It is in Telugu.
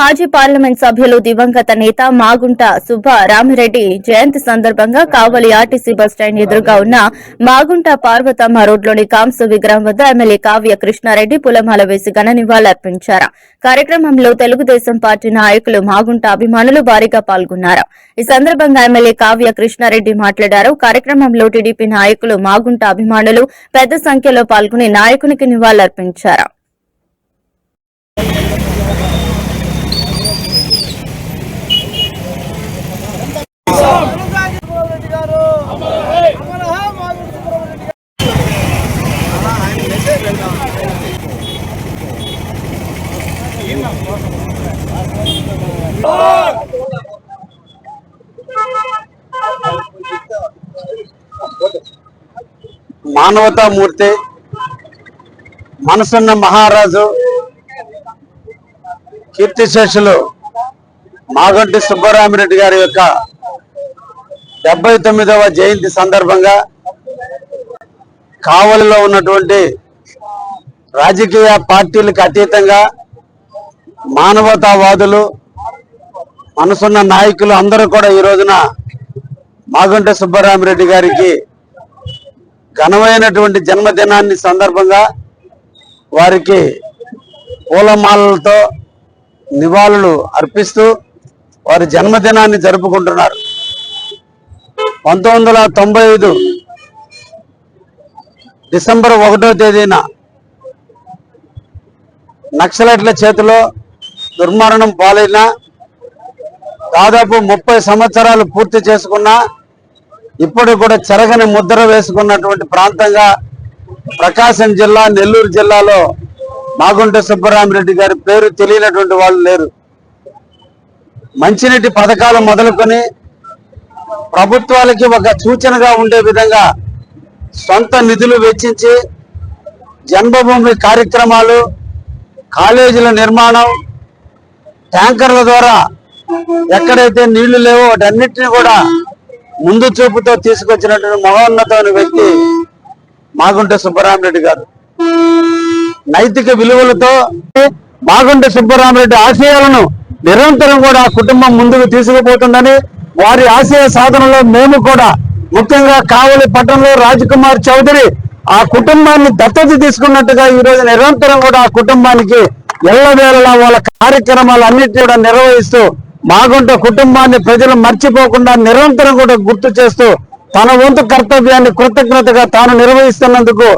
మాజీ పార్లమెంట్ సభ్యులు దివంగత నేత మాగుంట సుబ్బారామిరెడ్డి జయంతి సందర్భంగా కావలి ఆర్టీసీ బస్టాండ్ ఎదురుగా ఉన్న మాగుంట పార్వతమ్మ రోడ్లోని కాంసు విగ్రహం వద్ద ఎమ్మెల్యే కావ్య కృష్ణారెడ్డి పూలమాల వేసి ఘన నివాళులర్పించారు. కార్యక్రమంలో తెలుగుదేశం పార్టీ నాయకులు మాగుంట అభిమానులు భారీగా పాల్గొన్నారు. ఈ సందర్భంగా ఎమ్మెల్యే కావ్య కృష్ణారెడ్డి మాట్లాడారు. కార్యక్రమంలో టీడీపీ నాయకులు మాగుంట అభిమానులు పెద్ద సంఖ్యలో పాల్గొని నాయకునికి నివాళులర్పించారు. మానవతామూర్తి మనసున్న మహారాజు కీర్తిశేషులు మాగంటి సుబ్బరామిరెడ్డి గారి యొక్క 79వ జయంతి సందర్భంగా కావలిలో ఉన్నటువంటి రాజకీయ పార్టీలకు అతీతంగా మానవతావాదులు మనసున్న నాయకులు అందరూ కూడా ఈ రోజున మాగంటి సుబ్బరామిరెడ్డి గారికి ఘనమైనటువంటి జన్మదినాన్ని సందర్భంగా వారికి పూలమాలలతో నివాళులు అర్పిస్తూ వారి జన్మదినాన్ని జరుపుకుంటున్నారు. 1995 డిసెంబర్ 1వ తేదీన నక్సలైట్ల చేతిలో దుర్మరణం పాలైన దాదాపు 30 సంవత్సరాలు పూర్తి చేసుకున్నా ఇప్పుడు కూడా చెరగని ముద్ర వేసుకున్నటువంటి ప్రాంతంగా ప్రకాశం జిల్లా, నెల్లూరు జిల్లాలో మాగుంట సుబ్బరామిరెడ్డి గారి పేరు తెలియనటువంటి వాళ్ళు లేరు. మంచినీటి పథకాలు మొదలుకొని ప్రభుత్వాలకి ఒక సూచనగా ఉండే విధంగా సొంత నిధులు వెచ్చించి జన్మభూమి కార్యక్రమాలు, కాలేజీల నిర్మాణం, ట్యాంకర్ల ద్వారా ఎక్కడైతే నీళ్లు లేవో వాటన్నిటిని కూడా ముందు చూపుతో తీసుకొచ్చినటువంటి మహోన్నతమైన వ్యక్తి మాగుంట సుబ్బరామిరెడ్డి గారు. నైతిక విలువలతో మాగుంట సుబ్బరామిరెడ్డి ఆశయాలను నిరంతరం కూడా ఆ కుటుంబం ముందుకు తీసుకుపోతుందని, వారి ఆశయ సాధనలో మేము కూడా ముఖ్యంగా కావలి పట్టణంలో రాజ్కుమార్ చౌదరి ఆ కుటుంబాన్ని దత్తత తీసుకున్నట్టుగా ఈ రోజు నిరంతరం కూడా ఆ కుటుంబానికి ఎల్లవేళలా వాళ్ళ కార్యక్రమాలు అన్నిటినీ కూడా నిర్వహిస్తూ మాగుంట కుటుంబాన్ని ప్రజలు మర్చిపోకుండా నిరంతరం కూడా గుర్తు చేస్తూ తన వంతు కర్తవ్యాన్ని కృతజ్ఞతగా తాను నిర్వహిస్తున్నందుకు